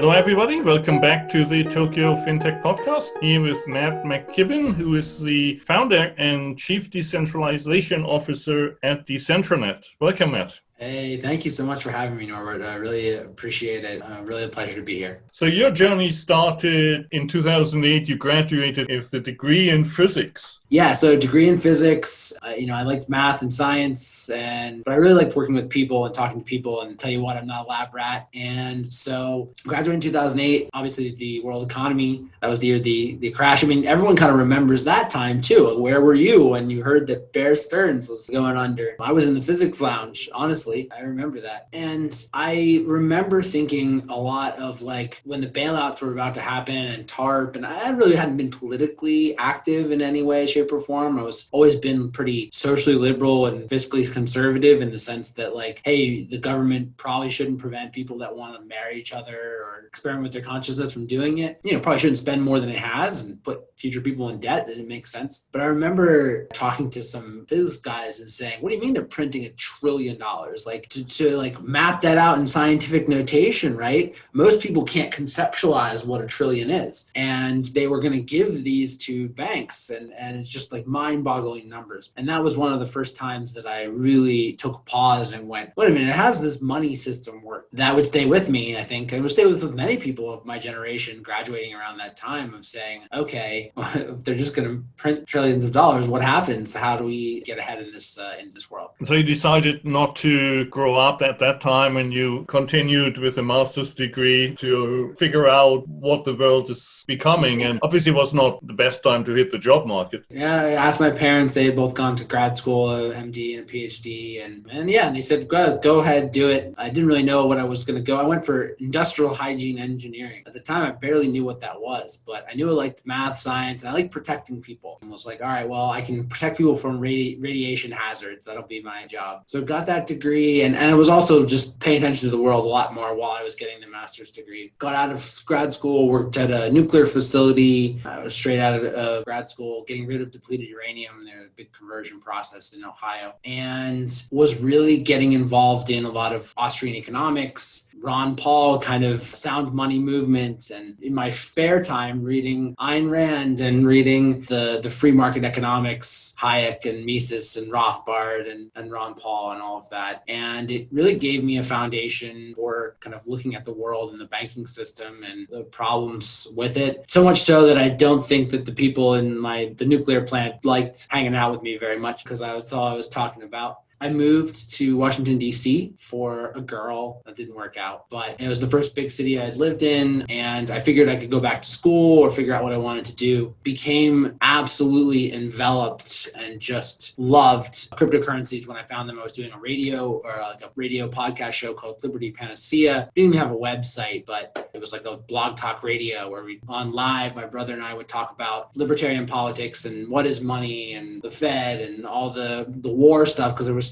Hello, everybody. Welcome back to the Tokyo FinTech podcast. Here with Matt McKibbin, who is the founder and Chief Decentralization Officer at DecentraNet. Welcome, Matt. Hey, thank you so much for having me, Norbert. I really appreciate it. Really a pleasure to be here. So your journey started in 2008. You graduated with a degree in physics. Yeah, so degree in physics. I liked math and science, but I really liked working with people and talking to people. And tell you what, I'm not a lab rat. And so graduated in 2008. Obviously, the world economy. That was the year the crash. I mean, everyone kind of remembers that time too. Where were you when you heard that Bear Stearns was going under? I was in the physics lounge, honestly. I remember that. And I remember thinking a lot of like when the bailouts were about to happen and TARP, and I really hadn't been politically active in any way, shape, or form. I was always been pretty socially liberal and fiscally conservative in the sense that like, hey, the government probably shouldn't prevent people that want to marry each other or experiment with their consciousness from doing it. Probably shouldn't spend more than it has and put future people in debt. That didn't make sense. But I remember talking to some physics guys and saying, what do you mean they're printing $1 trillion? Like to like map that out in scientific notation, right? Most people can't conceptualize what $1 trillion is. And they were going to give these to banks and it's just like mind-boggling numbers. And that was one of the first times that I really took a pause and went, wait a minute, how does this money system work? That would stay with me, I think, and would stay with many people of my generation graduating around that time of saying, okay, if they're just going to print trillions of dollars, what happens? How do we get ahead in this world? So you decided not to grow up at that time and you continued with a master's degree to figure out what the world is becoming. And obviously it was not the best time to hit the job market. Yeah, I asked my parents. They had both gone to grad school, an MD and a PhD. And they said, go ahead, do it. I didn't really know what I was going to go. I went for industrial hygiene engineering. At the time, I barely knew what that was, but I knew I liked math, science, and I liked protecting people. And was like, all right, well, I can protect people from radiation hazards. That'll be my job. So got that degree. And I was also just paying attention to the world a lot more while I was getting the master's degree. Got out of grad school, worked at a nuclear facility. I was straight out of grad school, getting rid of depleted uranium. There's a big conversion process in Ohio. And was really getting involved in a lot of Austrian economics, Ron Paul kind of sound money movement. And in my spare time, reading Ayn Rand and reading the free market economics, Hayek and Mises and Rothbard and Ron Paul and all of that. And it really gave me a foundation for kind of looking at the world and the banking system and the problems with it. So much so that I don't think that the people in the nuclear plant liked hanging out with me very much because that's all I was talking about. I moved to Washington, D.C. for a girl. That didn't work out, but it was the first big city I had lived in. And I figured I could go back to school or figure out what I wanted to do. Became absolutely enveloped and just loved cryptocurrencies when I found them. I was doing a radio podcast show called Liberty Panacea. Didn't even have a website, but it was like a blog talk radio where on live, my brother and I would talk about libertarian politics and what is money and the Fed and all the war stuff, because there is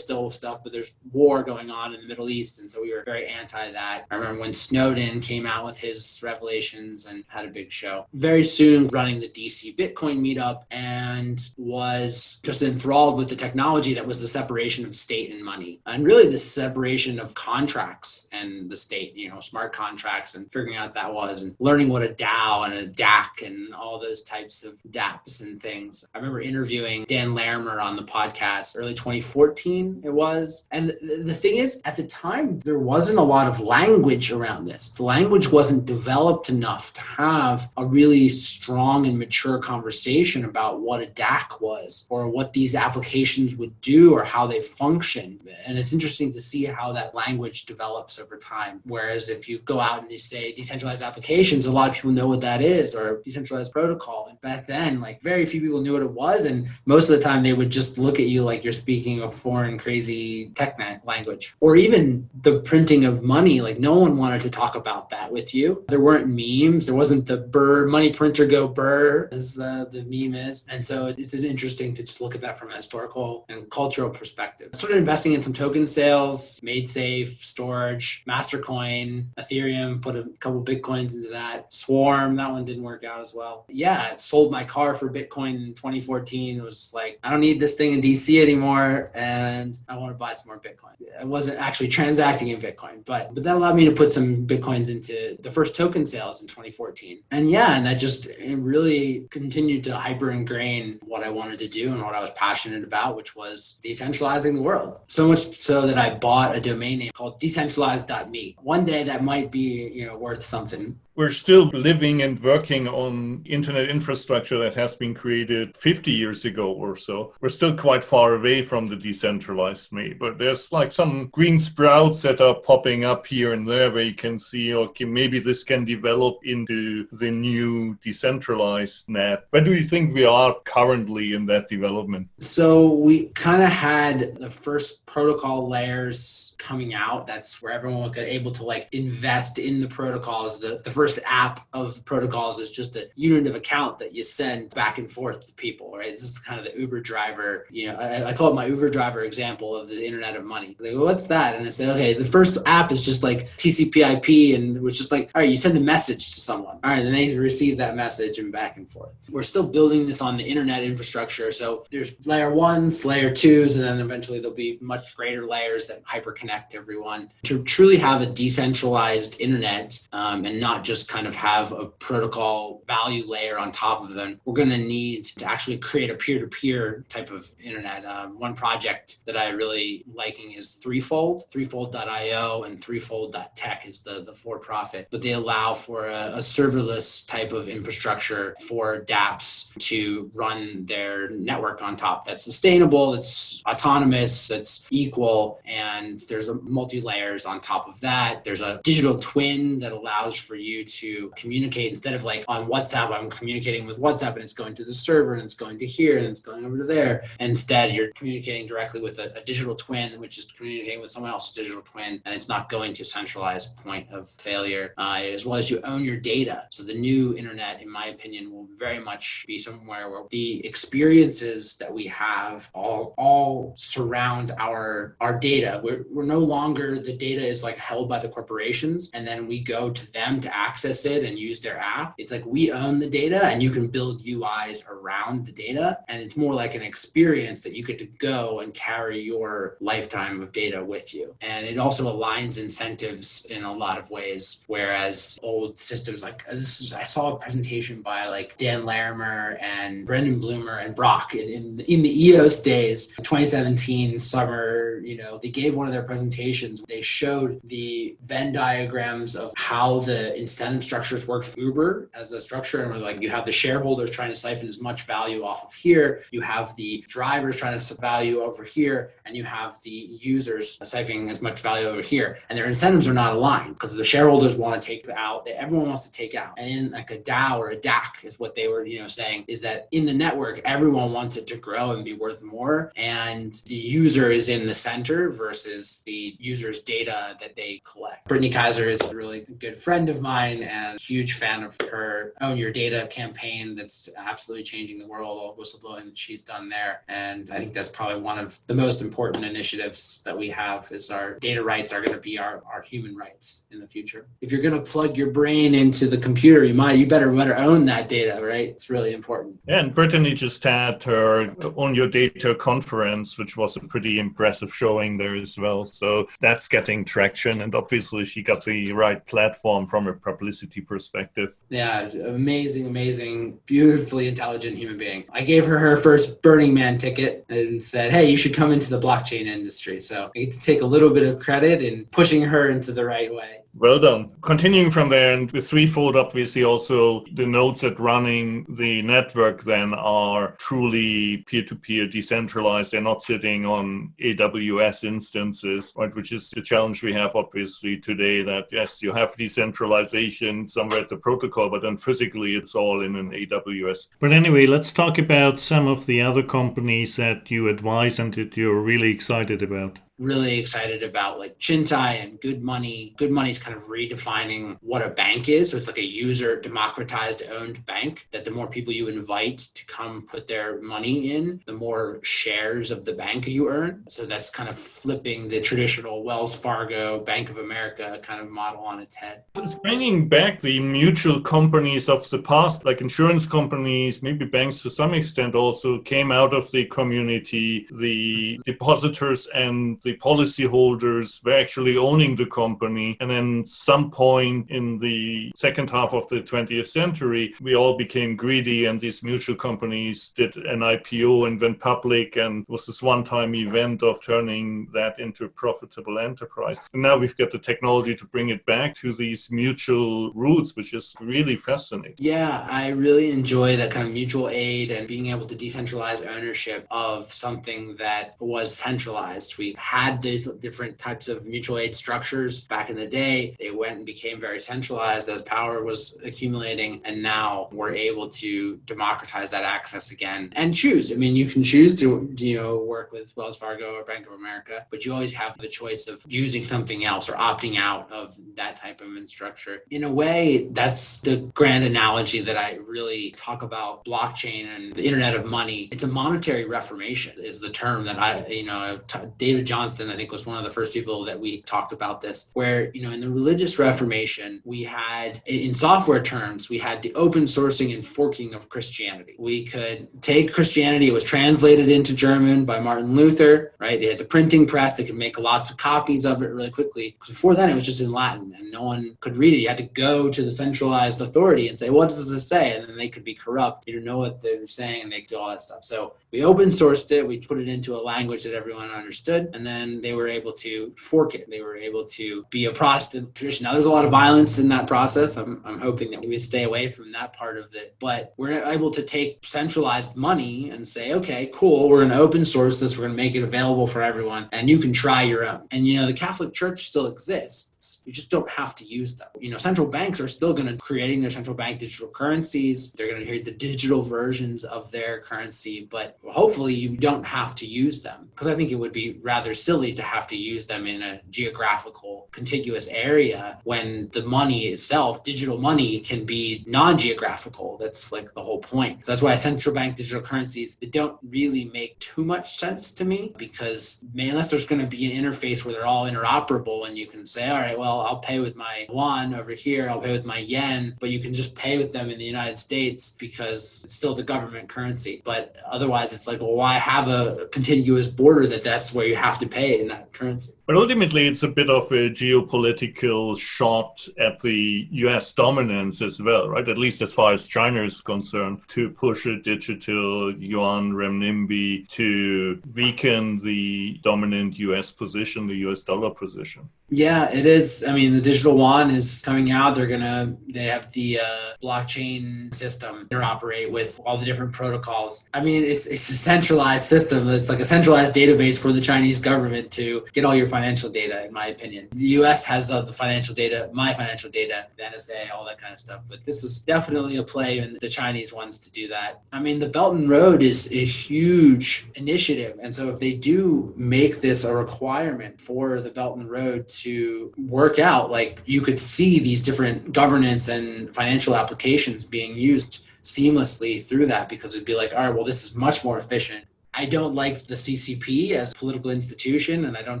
still stuff, but there's war going on in the Middle East. And so we were very anti that. I remember when Snowden came out with his revelations and had a big show. Very soon running the DC Bitcoin meetup and was just enthralled with the technology that was the separation of state and money. And really the separation of contracts and the state, smart contracts and figuring out that was and learning what a DAO and a DAC and all those types of dApps and things. I remember interviewing Dan Larimer on the podcast early 2014 it was. And the thing is, at the time, there wasn't a lot of language around this. The language wasn't developed enough to have a really strong and mature conversation about what a DAC was or what these applications would do or how they function. And it's interesting to see how that language develops over time. Whereas if you go out and you say decentralized applications, a lot of people know what that is, or decentralized protocol. And back then, like very few people knew what it was. And most of the time they would just look at you like you're speaking a foreign crazy TechNet language. Or even the printing of money, like no one wanted to talk about that with you. There weren't memes. There wasn't the burr, money printer go burr, as the meme is. And so it's interesting to just look at that from a historical and cultural perspective. I started investing in some token sales, MadeSafe, Storage, Mastercoin, Ethereum, put a couple Bitcoins into that. Swarm, that one didn't work out as well. Yeah, sold my car for Bitcoin in 2014. It was like, I don't need this thing in DC anymore. and I want to buy some more Bitcoin. I wasn't actually transacting in Bitcoin, but that allowed me to put some Bitcoins into the first token sales in 2014. And that just really continued to hyper ingrain what I wanted to do and what I was passionate about, which was decentralizing the world. So much so that I bought a domain name called decentralized.me. One day that might be, worth something. We're still living and working on internet infrastructure that has been created 50 years ago or so. We're still quite far away from the decentralized me, but there's like some green sprouts that are popping up here and there where you can see, okay, maybe this can develop into the new decentralized net. Where do you think we are currently in that development? So we kind of had the first protocol layers coming out. That's where everyone was able to invest in the protocols. The first app of the protocols is just a unit of account that you send back and forth to people, right? This is kind of the Uber driver. I call it my Uber driver example of the Internet of Money. They go, what's that? And I said, okay, the first app is just like TCP/IP, and it was just all right, you send a message to someone. All right, and they receive that message and back and forth. We're still building this on the internet infrastructure. So there's layer ones, layer twos, and then eventually there'll be much greater layers that hyperconnect everyone. To truly have a decentralized internet and not just kind of have a protocol value layer on top of them, we're going to need to actually create a peer-to-peer type of internet. One project that I really liking is threefold.io, and threefold.tech is the for-profit, but they allow for a serverless type of infrastructure for dApps to run their network on top. That's sustainable, that's autonomous, that's equal, and there's a multi-layers on top of that. There's a digital twin that allows for you to communicate instead of on WhatsApp, I'm communicating with WhatsApp and it's going to the server and it's going to here and it's going over to there. Instead, you're communicating directly with a digital twin, which is communicating with someone else's digital twin, and it's not going to a centralized point of failure, as well as you own your data. So the new internet, in my opinion, will very much be somewhere where the experiences that we have all surround our data. We're no longer, the data is held by the corporations, and then we go to them to access it and use their app. It's we own the data, and you can build UIs around the data, and it's more like an experience that you get to go and carry your lifetime of data with you. And it also aligns incentives in a lot of ways, whereas old systems I saw a presentation by Dan Larimer and Brendan Bloomer and Brock in the EOS days, 2017 summer. They gave one of their presentations. They showed the Venn diagrams of how the incentive structures work for Uber as a structure, and you have the shareholders trying to siphon as much value off of here, you have the drivers trying to value over here, and you have the users siphoning as much value over here, and their incentives are not aligned because the shareholders want to take out, everyone wants to take out. And in a DAO or a DAC is what they were saying, is that in the network everyone wants it to grow and be worth more, and the user is in the center versus the user's data that they collect. Brittany Kaiser is a really good friend of mine and huge fan of her Own Your Data campaign that's absolutely changing the world, all whistleblowing that she's done there. And I think that's probably one of the most important initiatives that we have, is our data rights are going to be our human rights in the future. If you're going to plug your brain into the computer, you better own that data, right? It's really important. Yeah, and Brittany just had her Own Your Data conference, which was a pretty impressive showing there as well. So that's getting traction, and obviously she got the right platform from a publicity perspective. Yeah, amazing, beautifully intelligent human being. I gave her first Burning Man ticket and said, hey, you should come into the blockchain industry. So I get to take a little bit of credit in pushing her into the right way. Well done. Continuing from there, and with Threefold, obviously also the nodes that running the network then are truly peer-to-peer decentralized. They're not sitting on AWS instances, right, which is the challenge we have obviously today, that yes, you have decentralization somewhere at the protocol, but then physically it's all in an AWS. But anyway, let's talk about some of the other companies that you advise and that you're really excited about. really excited about like Chintai and Good Money. Good Money is kind of redefining what a bank is. So it's like a user democratized owned bank that the more people you invite to come put their money in, the more shares of the bank you earn. So that's kind of flipping the traditional Wells Fargo, Bank of America kind of model on its head. It's bringing back the mutual companies of the past, like insurance companies, maybe banks to some extent also came out of the community. The depositors and the policyholders were actually owning the company. And then some point in the second half of the 20th century, we all became greedy and these mutual companies did an IPO and went public, and it was this one-time event of turning that into a profitable enterprise. And now we've got the technology to bring it back to these mutual roots, which is really fascinating. Yeah, I really enjoy that kind of mutual aid and being able to decentralize ownership of something that was centralized. We had these different types of mutual aid structures back in the day. They went and became very centralized as power was accumulating, and now we're able to democratize that access again and choose. I mean, you can choose to work with Wells Fargo or Bank of America, but you always have the choice of using something else or opting out of that type of structure. In a way, that's the grand analogy that I really talk about blockchain and the internet of money. It's a monetary reformation is the term that David Johnston, I think, was one of the first people that we talked about this, where, in the religious reformation, we had, in software terms, we had the open sourcing and forking of Christianity. We could take Christianity, it was translated into German by Martin Luther, right? They had the printing press, they could make lots of copies of it really quickly. Because before then, it was just in Latin and no one could read it. You had to go to the centralized authority and say, what does this say? And then they could be corrupt. You didn't know what they were saying and they could do all that stuff. So we open sourced it. We put it into a language that everyone understood. And then they were able to fork it. They were able to be a Protestant tradition. Now, there's a lot of violence in that process. I'm hoping that we stay away from that part of it. But we're able to take centralized money and say, okay, cool, we're going to open source this. We're going to make it available for everyone. And you can try your own. And, the Catholic Church still exists. You just don't have to use them. Central banks are still going to creating their central bank digital currencies. They're going to create the digital versions of their currency, but hopefully you don't have to use them, because I think it would be rather silly to have to use them in a geographical contiguous area when the money itself, digital money, can be non-geographical. That's like the whole point. So that's why central bank digital currencies, they don't really make too much sense to me, because unless there's going to be an interface where they're all interoperable and you can say, all right, well, I'll pay with my yuan over here, I'll pay with my yen, but you can just pay with them in the United States because it's still the government currency. But otherwise, it's like, well, why have a contiguous border that's where you have to pay in that currency? But ultimately, it's a bit of a geopolitical shot at the US dominance as well, right? At least as far as China is concerned, to push a digital yuan renminbi to weaken the dominant US position, the US dollar position. Yeah, it is. I mean, the digital yuan is coming out. They have the blockchain system interoperate with all the different protocols. I mean, it's a centralized system. It's like a centralized database for the Chinese government to get all your financial data, in my opinion. The US has the financial data, my financial data, the NSA, all that kind of stuff. But this is definitely a play in the Chinese ones to do that. I mean, the Belt and Road is a huge initiative. And so if they do make this a requirement for the Belt and Road to work out, like, you could see these different governance and financial applications being used seamlessly through that, because it'd be like, all right, well, this is much more efficient. I don't like the CCP as a political institution, and I don't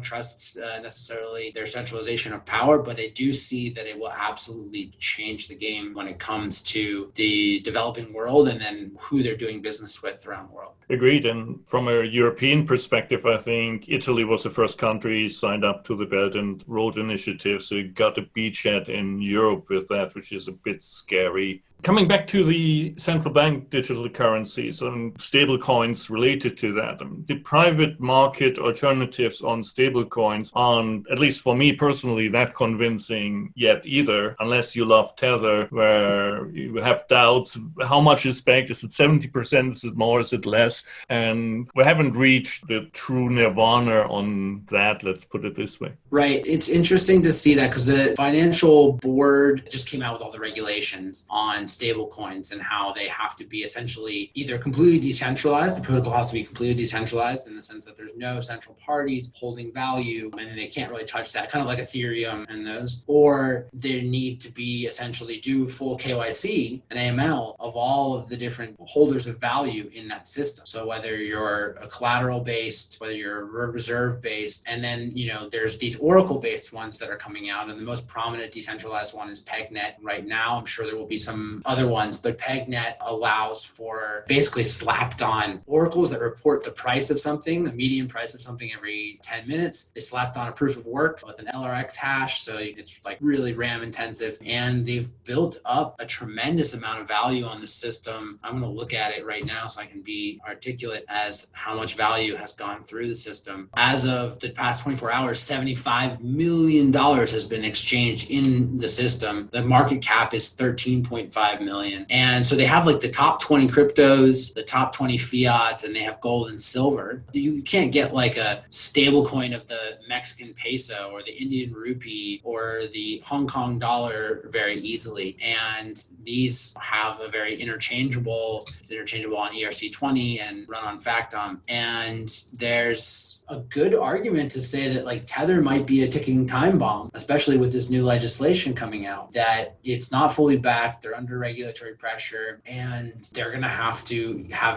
trust necessarily their centralization of power, but I do see that it will absolutely change the game when it comes to the developing world and then who they're doing business with around the world. Agreed. And from a European perspective, I think Italy was the first country signed up to the Belt and Road Initiative. So you got a beachhead in Europe with that, which is a bit scary. Coming back to the central bank digital currencies and stable coins related to that, the private market alternatives on stable coins aren't, at least for me personally, that convincing yet either, unless you love Tether, where you have doubts. How much is backed? Is it 70%? Is it more? Is it less? And we haven't reached the true nirvana on that, let's put it this way. Right. It's interesting to see that, because the financial board just came out with all the regulations on stable coins and how they have to be essentially either completely decentralized. The protocol has to be completely decentralized in the sense that there's no central parties holding value and they can't really touch that, kind of like Ethereum and those, or they need to be essentially do full KYC and AML of all of the different holders of value in that system. So whether you're a collateral based, whether you're a reserve based, and then, there's these Oracle based ones that are coming out. And the most prominent decentralized one is PegNet right now. I'm sure there will be some other ones, but PegNet allows for basically slapped on oracles that report the price of something, the median price of something every 10 minutes. They slapped on a proof of work with an LRX hash. So it's like really RAM intensive. And they've built up a tremendous amount of value on the system. I'm going to look at it right now so I can be articulate as how much value has gone through the system. As of the past 24 hours, $75 million has been exchanged in the system. The market cap is 13.5 million. And so they have like the top 20 cryptos, the top 20 fiats, and they have gold and silver. You can't get like a stable coin of the Mexican peso or the Indian rupee or the Hong Kong dollar very easily. And these have a very it's interchangeable on ERC20 and run on Factom. And there's a good argument to say that like Tether might be a ticking time bomb, especially with this new legislation coming out, that it's not fully backed, they're under regulatory pressure, and they're going to have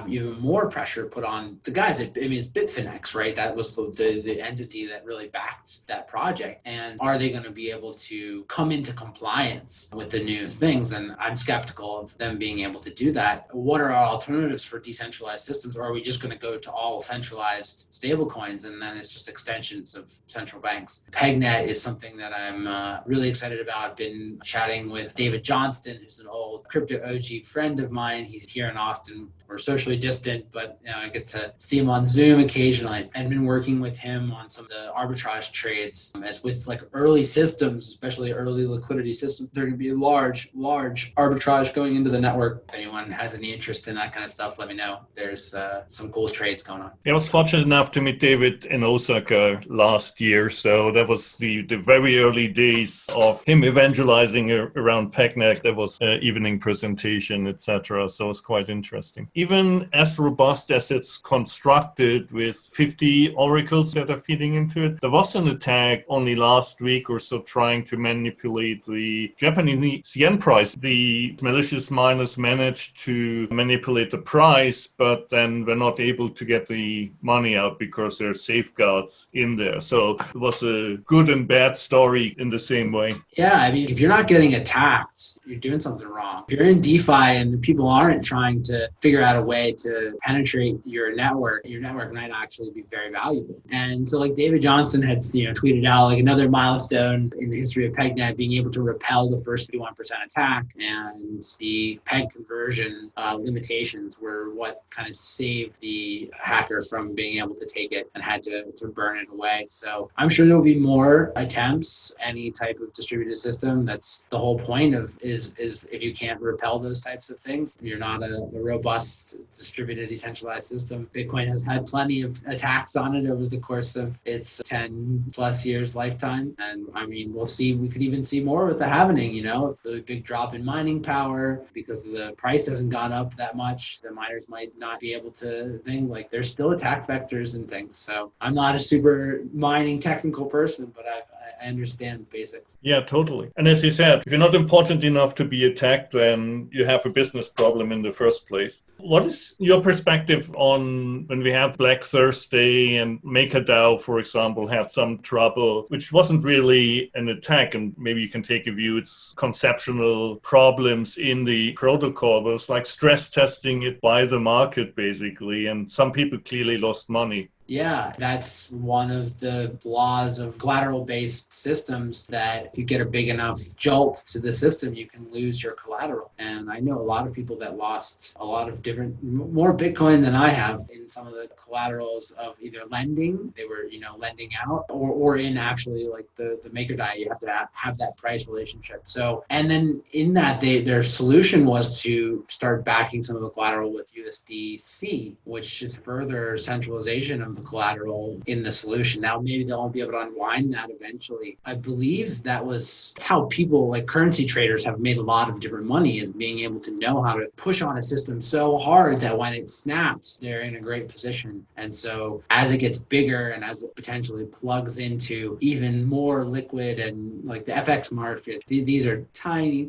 even more pressure put on the guys. It's Bitfinex, right? That was the entity that really backed that project. And are they going to be able to come into compliance with the new things? And I'm skeptical of them being able to do that. What are our alternatives for decentralized systems? Or are we just going to go to all centralized stablecoins and then it's just extensions of central banks? PegNet is something that I'm really excited about. I've been chatting with David Johnston, who's an old crypto OG friend of mine. He's here in Austin. We're socially distant, but I get to see him on Zoom occasionally. I've been working with him on some of the arbitrage trades. As with like early systems, especially early liquidity systems, there can be large arbitrage going into the network. If anyone has any interest in that kind of stuff, let me know. There's some cool trades going on. I was fortunate enough to meet David in Osaka last year. So that was the very early days of him evangelizing around PegNet. There was an evening presentation, etc. So it was quite interesting. Even as robust as it's constructed with 50 oracles that are feeding into it, there was an attack only last week or so trying to manipulate the Japanese yen price. The malicious miners managed to manipulate the price, but then were not able to get the money out because there are safeguards in there. So it was a good and bad story in the same way. Yeah, if you're not getting attacked, you're doing something wrong. If you're in DeFi and people aren't trying to figure out a way to penetrate your network might actually be very valuable. And so like David Johnston had tweeted out like another milestone in the history of PegNet being able to repel the first 51% attack, and the peg conversion limitations were what kind of saved the hacker from being able to take it and had to burn it away. So I'm sure there will be more attempts. Any type of distributed system, that's the whole point of is if you can't repel those types of things, you're not a robust distributed decentralized system. Bitcoin has had plenty of attacks on it over the course of its 10 plus years lifetime. And we could even see more with the halvening, if the big drop in mining power because the price hasn't gone up that much, the miners might not be able to think like there's still attack vectors and things. So I'm not a super mining technical person, but I understand the basics. Yeah, totally. And as you said, if you're not important enough to be attacked, then you have a business problem in the first place. What is your perspective on when we had Black Thursday and MakerDAO, for example, had some trouble, which wasn't really an attack, and maybe you can take a view, it's conceptual problems in the protocol, but it's like stress testing it by the market, basically, and some people clearly lost money. Yeah, that's one of the flaws of collateral-based systems, that if you get a big enough jolt to the system, you can lose your collateral. And I know a lot of people that lost a lot of more Bitcoin than I have in some of the collaterals of either lending, they were, lending out, or in actually like the MakerDAO, you have to have that price relationship. So, and then in that, their solution was to start backing some of the collateral with USDC, which is further centralization of the collateral in the solution. Now, maybe they'll won't be able to unwind that eventually. I believe that was how people like currency traders have made a lot of different money, is being able to know how to push on a system so hard that when it snaps, they're in a great position. And so as it gets bigger and as it potentially plugs into even more liquid and like the FX market, these are tiny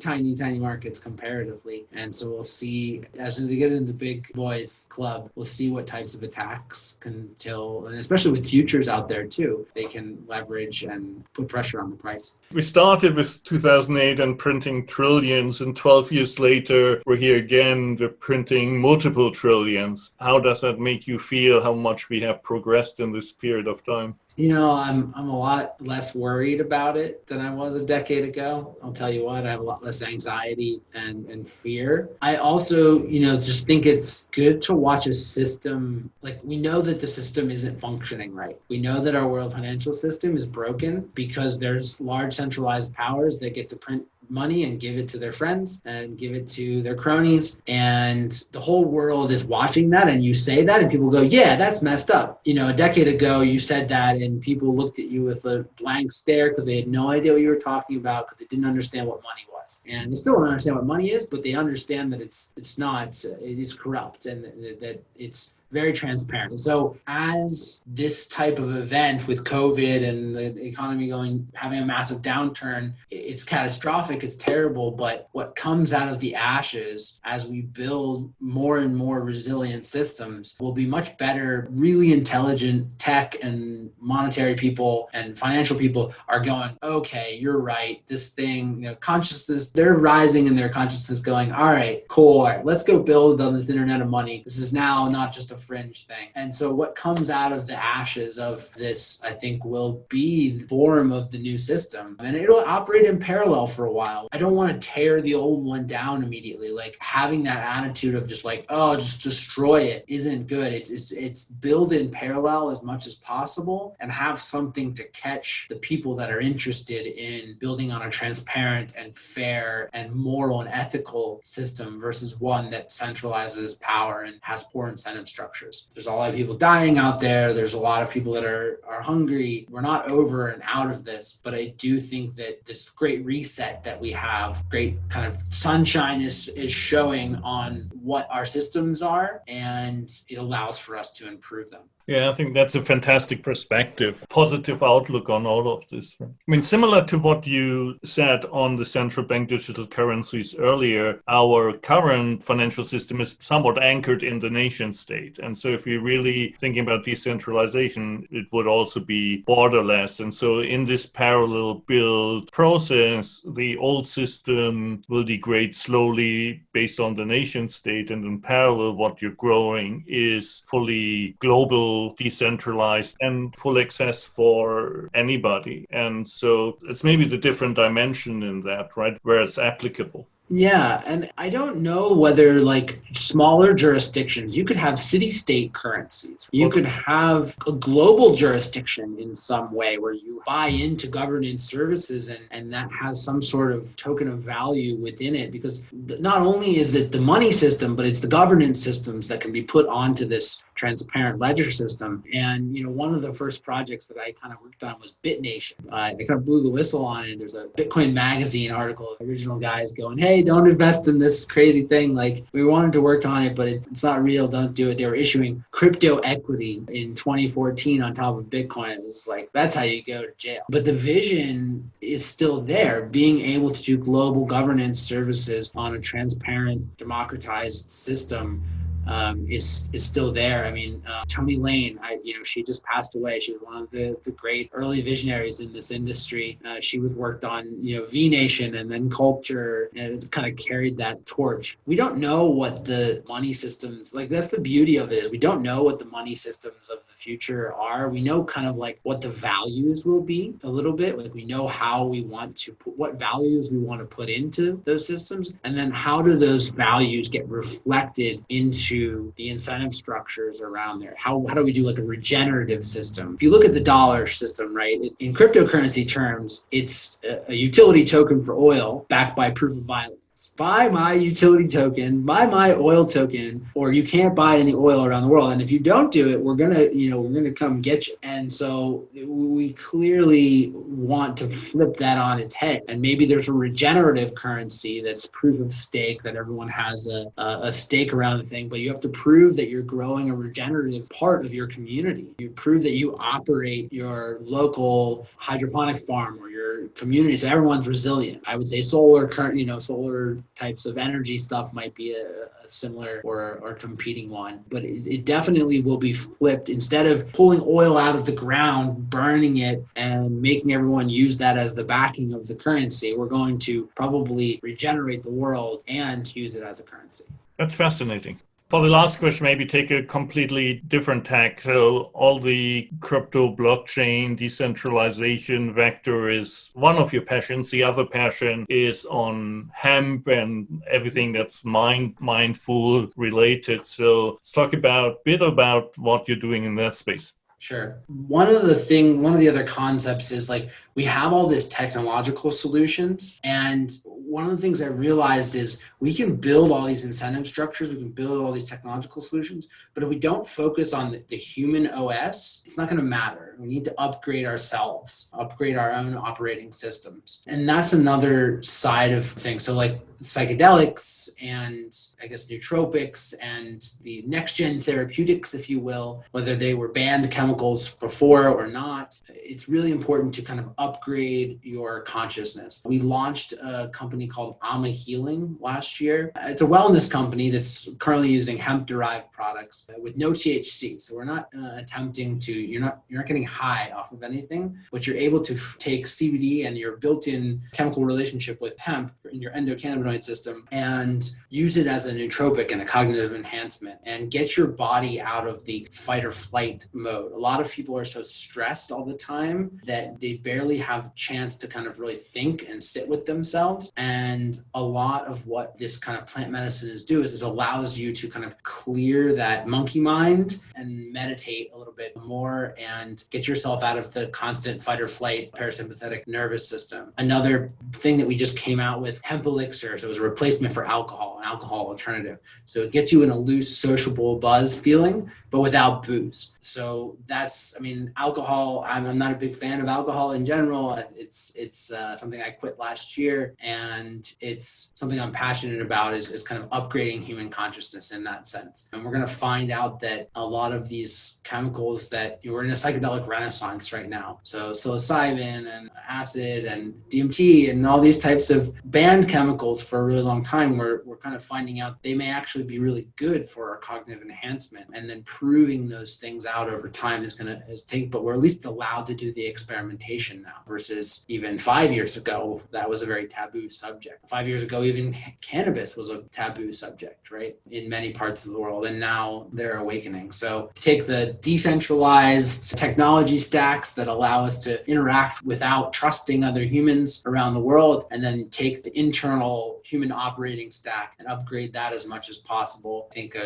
markets comparatively. And so we'll see as we get into the big boys club, we'll see what types of attacks and especially with futures out there too, they can leverage and put pressure on the price. We started with 2008 and printing trillions, and 12 years later, we're here again, we're printing multiple trillions. How does that make you feel, how much we have progressed in this period of time? You know, I'm a lot less worried about it than I was a decade ago. I'll tell you what, I have a lot less anxiety and fear. I also, just think it's good to watch a system. Like, we know that the system isn't functioning right. We know that our world financial system is broken because there's large centralized powers that get to print money and give it to their friends and give it to their cronies, and the whole world is watching that, and you say that and people go, yeah, that's messed up. A decade ago you said that and people looked at you with a blank stare because they had no idea what you were talking about, because they didn't understand what money was. And they still don't understand what money is, but they understand that it's corrupt and that it's very transparent. And so as this type of event with COVID and the economy having a massive downturn, it's catastrophic, it's terrible, but what comes out of the ashes as we build more and more resilient systems will be much better. Really intelligent tech and monetary people and financial people are going, okay, you're right. This thing, consciousness, they're rising in their consciousness going, all right, cool. All right, let's go build on this internet of money. This is now not just a fringe thing. And so what comes out of the ashes of this, I think, will be the form of the new system. And it'll operate in parallel for a while. I don't want to tear the old one down immediately. Like, having that attitude of just like, oh, just destroy it isn't good. It's build in parallel as much as possible and have something to catch the people that are interested in building on a transparent and fair and moral and ethical system versus one that centralizes power and has poor incentive structures. There's a lot of people dying out there. There's a lot of people that are hungry. We're not over and out of this, but I do think that this great reset that we have, great kind of sunshine is showing on what our systems are, and it allows for us to improve them. Yeah, I think that's a fantastic perspective, positive outlook on all of this. I mean, similar to what you said on the central bank digital currencies earlier, our current financial system is somewhat anchored in the nation state. And so if we're really thinking about decentralization, it would also be borderless. And so in this parallel build process, the old system will degrade slowly based on the nation state. And in parallel, what you're growing is fully global, decentralized, and full access for anybody. And so it's maybe the different dimension in that, right, where it's applicable. Yeah, and I don't know whether like smaller jurisdictions, you could have city-state currencies. You could have a global jurisdiction in some way where you buy into governance services and that has some sort of token of value within it, because not only is it the money system, but it's the governance systems that can be put onto this transparent ledger system. And, one of the first projects that I kind of worked on was BitNation. I kind of blew the whistle on it. There's a Bitcoin magazine article, original guys going, hey, don't invest in this crazy thing. Like, we wanted to work on it, but it's not real. Don't do it. They were issuing crypto equity in 2014 on top of Bitcoin. It was like, that's how you go to jail. But the vision is still there. Being able to do global governance services on a transparent, democratized system is still there. I mean, Toni Lane, she just passed away. She was one of the great early visionaries in this industry. She was worked on, V Nation and then Culture, and kind of carried that torch. We don't know what the money systems, like, that's the beauty of it. We don't know what the money systems of the future are. We know kind of like what the values will be a little bit. Like, we know how we want to put, what values we want to put into those systems. And then how do those values get reflected into the incentive structures around there? How do we do like a regenerative system? If you look at the dollar system, right, in cryptocurrency terms, it's a utility token for oil backed by proof of violence. Bitcoins. Buy my utility token, buy my oil token, or you can't buy any oil around the world. And if you don't do it, we're gonna come get you. And so we clearly want to flip that on its head. And maybe there's a regenerative currency that's proof of stake, that everyone has a stake around the thing, but you have to prove that you're growing a regenerative part of your community. You prove that you operate your local hydroponics farm or your community so everyone's resilient. I would say solar types of energy stuff might be a similar or competing one, but it definitely will be flipped. Instead of pulling oil out of the ground, burning it, and making everyone use that as the backing of the currency, we're going to probably regenerate the world and use it as a currency. That's fascinating. For the last question, maybe take a completely different tack. So all the crypto, blockchain, decentralization vector is one of your passions. The other passion is on hemp and everything that's mindful related. So let's talk a bit about what you're doing in that space. Sure. One of the other concepts is like we have all these technological solutions, and one of the things I realized is we can build all these incentive structures, we can build all these technological solutions, but if we don't focus on the human OS, it's not going to matter. We need to upgrade ourselves, upgrade our own operating systems. And that's another side of things. So like psychedelics and I guess nootropics and the next gen therapeutics, if you will, whether they were banned chemicals before or not, it's really important to kind of upgrade your consciousness. We launched a company called AMMA Healing last year. It's a wellness company that's currently using hemp-derived products with no THC. So we're not attempting to, you're not getting high off of anything, but you're able to take CBD and your built-in chemical relationship with hemp in your endocannabinoid system and use it as a nootropic and a cognitive enhancement and get your body out of the fight or flight mode. A lot of people are so stressed all the time that they barely have a chance to kind of really think and sit with themselves. And a lot of what this kind of plant medicine is is it allows you to kind of clear that monkey mind and meditate a little bit more and get yourself out of the constant fight or flight parasympathetic nervous system. Another thing that we just came out with, hemp elixir. So it was a replacement for alcohol, an alcohol alternative. So it gets you in a loose, sociable buzz feeling, but without booze. So that's, alcohol, I'm not a big fan of alcohol in general. It's something I quit last year, and it's something I'm passionate about is kind of upgrading human consciousness in that sense. And we're going to find out that a lot of these chemicals that we're in a psychedelic renaissance right now. So psilocybin and acid and DMT and all these types of banned chemicals for a really long time, we're kind of finding out they may actually be really good for our cognitive enhancement, and then proving those things out over time is going to take, but we're at least allowed to do the experimentation now versus even 5 years ago, that was a very taboo subject. 5 years ago, even cannabis was a taboo subject, right? In many parts of the world, and now they're awakening. So take the decentralized technology stacks that allow us to interact without trusting other humans around the world, and then take the internal human operating stack and upgrade that as much as possible. I think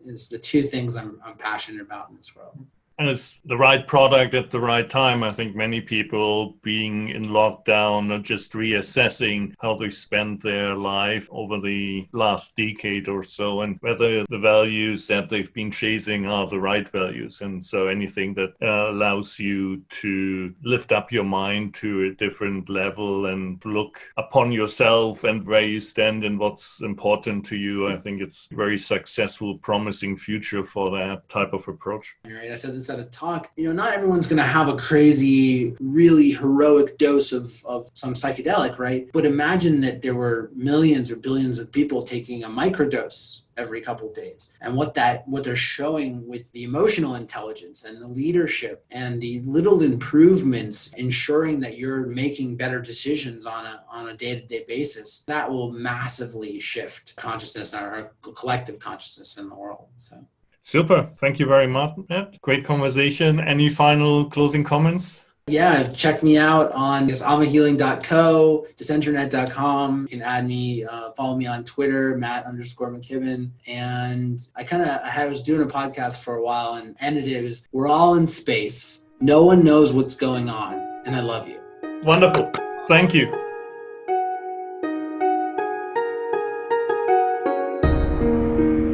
is the two things I'm passionate about in this world. And it's the right product at the right time. I think many people being in lockdown are just reassessing how they spent their life over the last decade or so, and whether the values that they've been chasing are the right values. And so anything that allows you to lift up your mind to a different level and look upon yourself and where you stand and what's important to you, I think it's a very successful, promising future for that type of approach. Right. I said this at a talk, not everyone's going to have a crazy, really heroic dose of some psychedelic, right? But imagine that there were millions or billions of people taking a microdose every couple of days, and what they're showing with the emotional intelligence and the leadership and the little improvements, ensuring that you're making better decisions on a day-to-day basis, that will massively shift consciousness, our collective consciousness in the world. So. Super. Thank you very much, Matt. Great conversation. Any final closing comments? Yeah, check me out on ammahealing.co, DecentraNet.com. You can add me, follow me on Twitter, Matt_McKibbin. And I was doing a podcast for a while and ended it. We're all in space. No one knows what's going on. And I love you. Wonderful. Thank you.